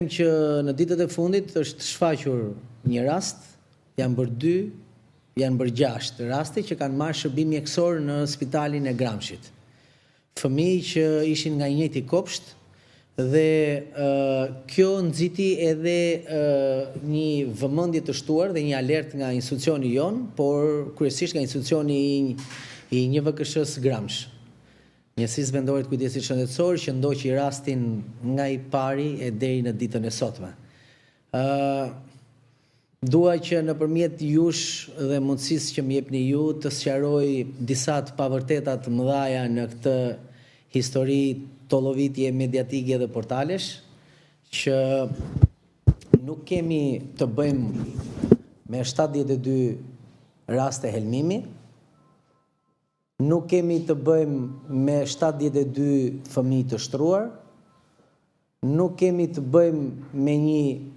Që në ditët e fundit është shfaqur një rast, janë bërë 2, janë bërë 6 raste që kanë marrë shërbim mjekësor në spitalin e Gramshit. Fëmijë që ishin nga i njëjti kopsht dhe kjo nxiti edhe një vëmendje të shtuar dhe një alert nga institucioni jon, por kryesisht nga institucioni i NJVKSH-s Gramsh. Njësisë vendore të kujdesit shëndetësor që ndoqi rastin nga i pari e deri në ditën e sotme. Dua që nëpërmjet jush dhe mundësisë që më jepni ju të sqaroj disa të pavërteta të mëdha në këtë histori tollovitje mediatike dhe portalesh, që nuk kemi të bëjmë me 72 raste helmimi, nuk kemi të bëjmë me 72 fëmijë të shtruar, nuk kemi të bëjmë me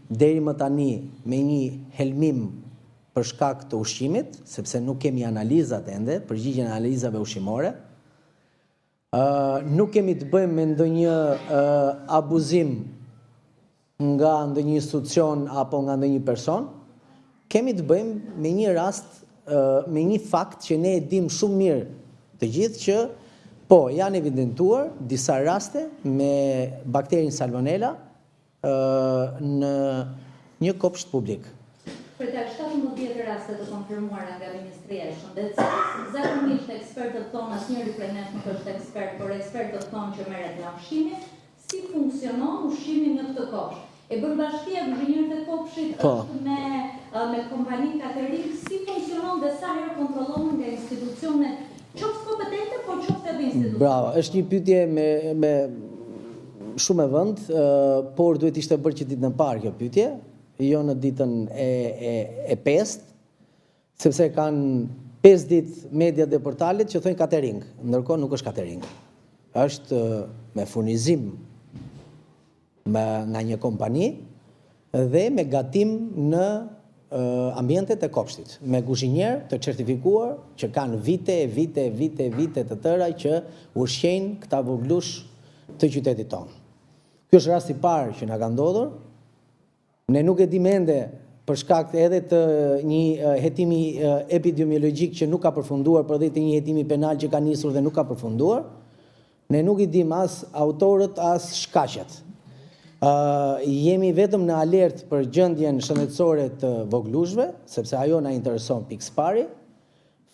deri më tani, me një helmim për shkak të ushqimit, sepse nuk kemi analizat ende, përgjigjen e analizave ushqimore, nuk kemi të bëjmë me ndonjë abuzim nga ndonjë institucion apo nga ndonjë person, kemi të bëjmë me një rast, me një fakt që ne e dim shumë mirë të gjithë që po janë evidentuar disa raste me bakterin salmonella në një kopsht publik. Për të 17 raste të konfirmuara nga Ministria e Shëndetësisë, zakonisht ekspertët tonë, asnjëri prej nesh nuk është ekspert, por ekspertët tonë që merret nga ushqimi, si funksionon ushqimi në këtë kopsht. E bën bashkia inxhinierët e kopshtit është me kompani catering, si funksionon dhe sa herë kontrollohen nga institucionet qoftë kompetente, por qoftë edhe institucione. Bravo, është një pyetje me shumë e vënd, por duhet ishte bërë që ditën e parë kjo pyetje, jo në ditën e 5, sepse kanë 5 ditë media dhe portalet që thonë catering, ndërkohë nuk është catering. Është me furnizim nga një kompani dhe me gatim në ambientet e kopshtit, me kuzhinier të certifikuar që kanë vite të tëra që ushqejnë këta voglush të qytetit tonë. Ky është rasti i parë që na ka ndodhur. Ne nuk e dim ende për shkak edhe të një hetimi epidemiologjik që nuk ka përfunduar, por edhe të një hetimi penal që ka nisur dhe nuk ka përfunduar. Ne nuk i dim as autorët as shkaqet. Jemi vetëm në alert për gjendjen shëndetësore të voglushve, sepse ajo na intereson pikë pari.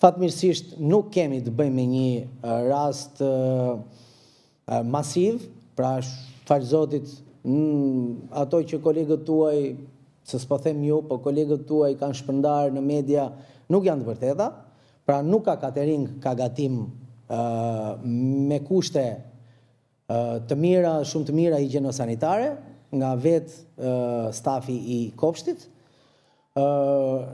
Fatmirësisht nuk kemi të bëjmë me një rast masiv, pra fal Zotit, ato që kolegët tuaj, se s'po them ju, po kolegët tuaj kanë shpërndar në media, nuk janë të vërteta, pra nuk ka catering, ka gatim me kushte të mira, shumë të mira higjieno-sanitare, nga vetë stafi i kopshtit.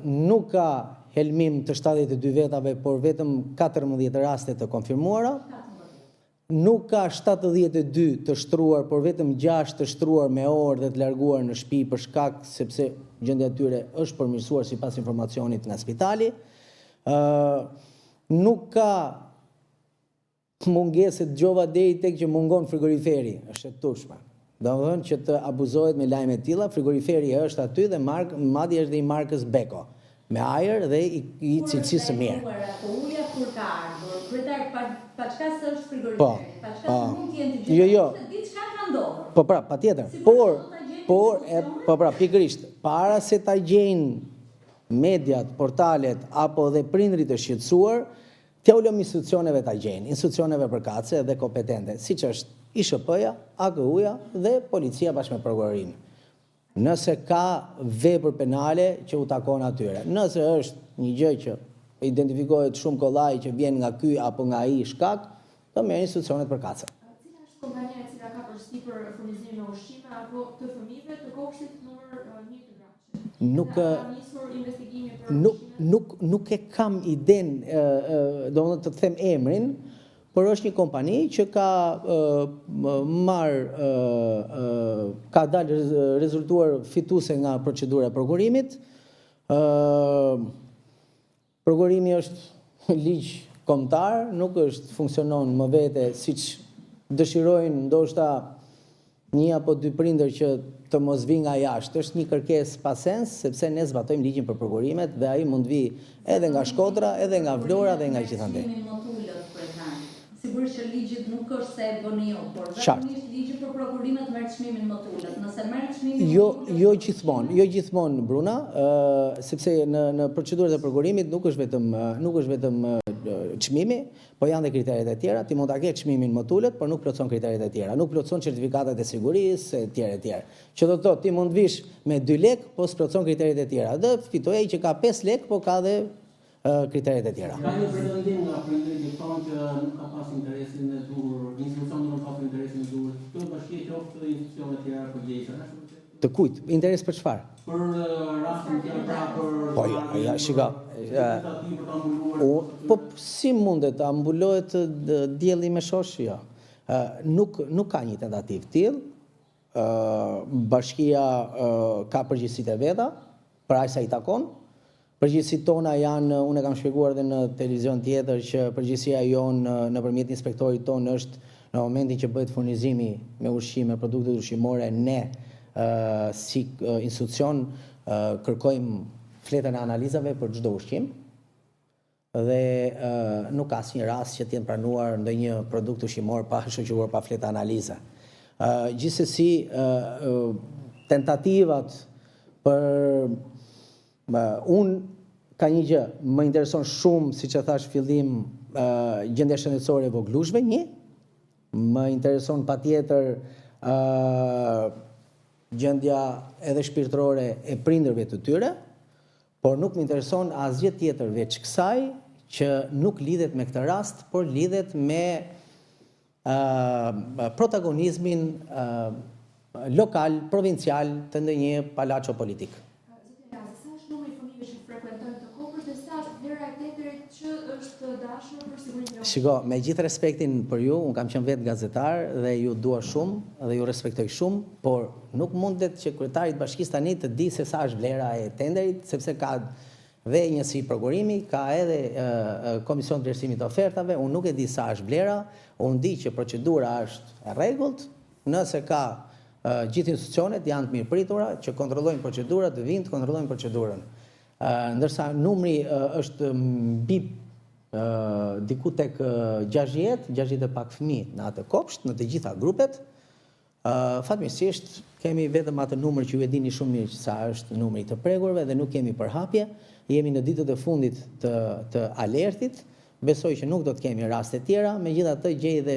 Nuk ka helmim të 72 vetave, por vetëm 14 raste të konfirmuara. Nuk ka 72 të shtruar, por vetëm 6 të shtruar me orë dhe të larguar në shtëpi për shkak sepse gjendja e tyre është përmirësuar sipas informacionit nga spitali. Nuk ka mungesë dëgjova deri tek që mungon frigoriferi, është e tushme. Domethënë që të abuzohet me lajme të tilla, frigoriferi është aty dhe madje është dhe i markës Beko, me ajër dhe i cilësisë së mirë. Po uja kur ka ardhur, kryetar pa çka s'është frigoriferi, pa çka mund të jenë të Jo. Diçka ka ndodhur. Po pra, patjetër. Po pra, pikërisht, para se ta gjejnë mediat, portalet apo dhe prindrit të shqetësuar, t'ja ulëm institucioneve ta gjejnë, institucioneve përkatëse dhe kompetente, siç është ISHP-ja, AKU-ja dhe policia bashkë me prokurorinë. Nëse ka vepër penale që u takon atyre, nëse është një gjë që identifikohet shumë kollaj që vjen nga ky apo nga ai shkak, do merr institucionet përkatëse. Cila është kompania e cila ka përshtypur furnizimin e ushqime apo të fëmijëve të kopshtit numër 1 të Gramshit? Ka nisur investigimi për nuk e kam idenë, domethënë të them emrin, por është një kompani që ka ka dalë rezultuar fituese nga procedura e prokurimit. Prokurimi është ligj kombëtar, nuk është funksionon më vete siç dëshirojnë ndoshta një apo dy prindër që të mos vi nga jashtë është një kërkesë pa sens, sepse ne zbatojmë ligjin për procurimet dhe ai mund vi edhe nga Shkodra, edhe nga Vlora dhe nga gjithandej. Sigurisht që ligjit nuk është se e bëni ju, por zakonisht ligji për procurimet merr çmimin më të ulët. Nëse merr çmimin jo gjithmonë Bruna, sepse në procedurat e prokurimit nuk është vetëm çmimi, po janë dhe kriteret e tjera. Ti mund ta kesh çmimin më të ulët, por nuk plotson kriteret e tjera. Nuk plotson certifikatat e sigurisë e tjera. Që do të thotë ti mund vish me 2 lek, po s'plotson kriteret e tjera. Dhe fitoi ai që ka 5 lek, po ka dhe kriteret e tjera. Ka një pretendim nga prindërit që thonë që nuk ka pas interesin e duhur, institucionet nuk ka pas interesin e duhur, të bashkia qoftë institucionet tjera përgjegjëse. Të kujt? Interes për çfarë? Për rastin tjetër, pra për... Po ja, shika. Po si mundet ta ambulohet dielli me shosh? Jo. Nuk ka një tentativë tillë. Bashkia ka përgjegjësitë e veta, për aq sa i takon. Përgjegjësitë tona janë, unë e kam shpjeguar edhe në televizion tjetër, që përgjegjësia jonë nëpërmjet inspektorit tonë është në momentin që bëhet furnizimi me ushqime, produkte ushqimore, ne si institucion kërkojmë fletën e analizave për çdo ushqim dhe nuk ka asnjë rast që të jenë pranuar ndonjë produkt ushqimor pa shoqëruar pa fletë analize. Gjithsesi tentativat për unë ka një gjë, më intereson shumë, siç e thash fillim, gjendja shëndetësore e voglushve, më intereson patjetër gjendja edhe shpirtërore e prindërve të tyre, por nuk më intereson asgjë tjetër veç kësaj që nuk lidhet me këtë rast, por lidhet me protagonizmin lokal, provincial të ndonjë palaço politik. Shiko, me gjithë respektin për ju, unë kam qenë vetë gazetar dhe ju dua shumë dhe ju respektoj shumë, por nuk mundet që kryetari i bashkisë tani të di se sa është vlera e tenderit, sepse ka dhe njësi prokurimi, ka edhe komision të vlerësimit të ofertave, unë nuk e di sa është vlera, unë di që procedura është e rregullt, nëse ka gjithë institucionet janë të mirëpritura që kontrollojnë procedurat, të vinë të kontrollojnë procedurën. Ndërsa numri është mbi diku tek 60 e pak fëmijë në atë kopsht, në të gjitha grupet. Fatmirësisht kemi vetëm atë numër që ju e dini shumë mirë që sa është numri të pregurve dhe nuk kemi përhapje. Jemi në ditët e fundit të alertit. Besoj që nuk do të kemi raste tjera, megjithatë gjej dhe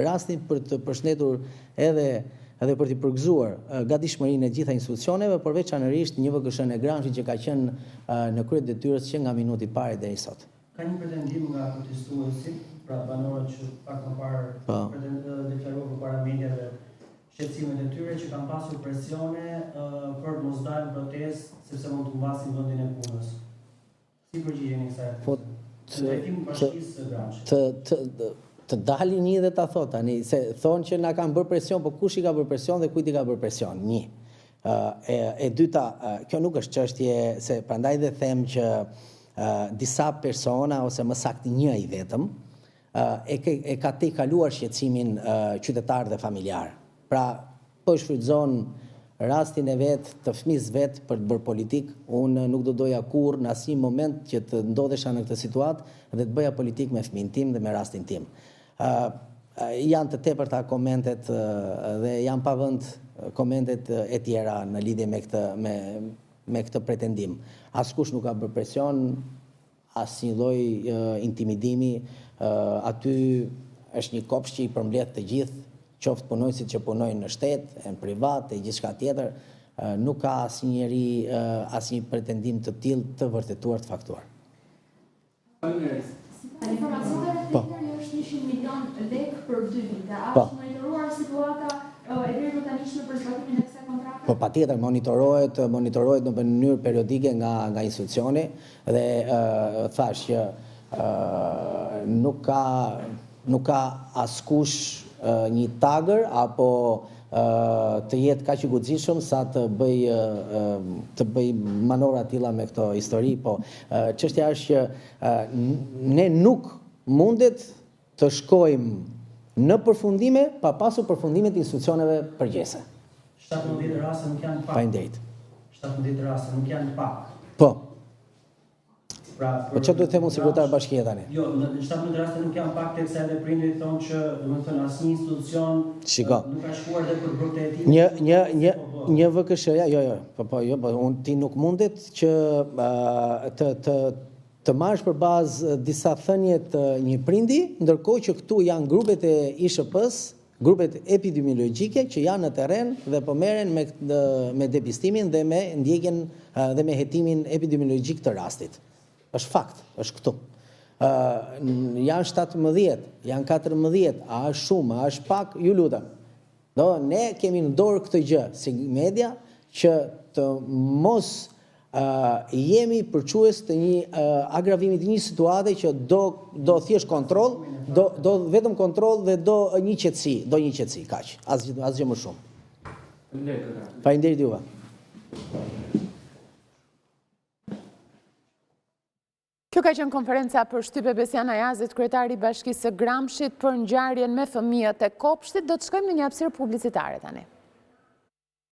rastin për të përshëndetur edhe për të përgëzuar gatishmërinë e gjitha institucioneve, por veçanërisht një VKSH e Gramshit që ka qenë në krye detyrës që nga minuti i parë deri sot. Ka një pretendim nga protestuesit, pra banorët që pak më parë deklaruar përpara mediave shqetësimet e tyre që kanë pasur presione për mos dalë në protestë sepse mund të humbasin vendin e punës. Si përgjigjeni kësaj? Drejtim bashkisë së Gramshit. Të dalin një dhe ta thot tani, se thonë që na kanë bërë presion, po kush i ka bërë presion dhe kujt i ka bërë presion? Një. E dyta, kjo nuk është çështje, se prandaj dhe them që disa persona, ose më saktë një i vetëm, e ka te kaluar shqetësimin qytetar dhe familjar. Pra, po shfrytëzon rastin e vetë, të fëmis vetë për të bërë politik, unë nuk do doja kur në asnjë moment që të ndodhesha në këtë situatë dhe të bëja politik me fëmin tim dhe me rastin tim. Janë të tepërta komentet dhe janë pa vend komentet e tjera në lidhje me këtë pretendim. Askush nuk ka bërë presion, asnjë lloj intimidimi, aty është një kopsht që i përmbledh të gjithë, qoftë punojësit që punojnë në shtet, në privat, e gjithçka tjetër, nuk ka asnjëri asnjë pretendim të tillë të vërtetuar, të faktuar. Informacionet e tjera është 100 milion lekë për 2 vite. A është monitoruar situata e deri tanishme për zbatimin e kësaj kontrakte? Po patjetër monitorohet në mënyrë periodike nga institucioni dhe thash që nuk ka askush një tagër apo të jetë kaq i guximshëm sa të bëj manovra të tilla me këto histori, po çështja është që ne nuk mundet të shkojmë në përfundime, pa pasur përfundimet e institucioneve përgjithëse. 17 raste nuk janë pak. Faleminderit. 17 raste nuk janë pak. Po. Pra, Po çfarë duhet të them sekretar bashkie tani? Jo, në 17 raste nuk janë pak, teksa edhe prindrit thonë që, domethënë, asnjë institucion nuk ka shkuar dhe për grupet e tij. Një VKSH-ja, ti nuk mundet që të marrësh për bazë disa thënie të një prindi, ndërkohë që këtu janë grupet e ISHP-s, grupet epidemiologjike që janë në terren dhe po merren me depistimin dhe me ndjekjen dhe me hetimin epidemiologjik të rastit. Është fakt, është këtu. Janë 17, janë 14, a është shumë, a është pak, ju lutem. Ne kemi në dorë këtë gjë si media që të mos jemi përques të një agravimit të një situate që do thjesht kontroll, do vetëm kontroll dhe do një qetësi, kaq, asgjë më shumë. Faleminderit juve. Kjo ka qenë konferenca për shtypje Besiana Yazit, kryetari i Bashkisë së Gramshit për ngjarjen me fëmijët e Kopshtit. Do të shkojmë në një hapësirë publicitare tani.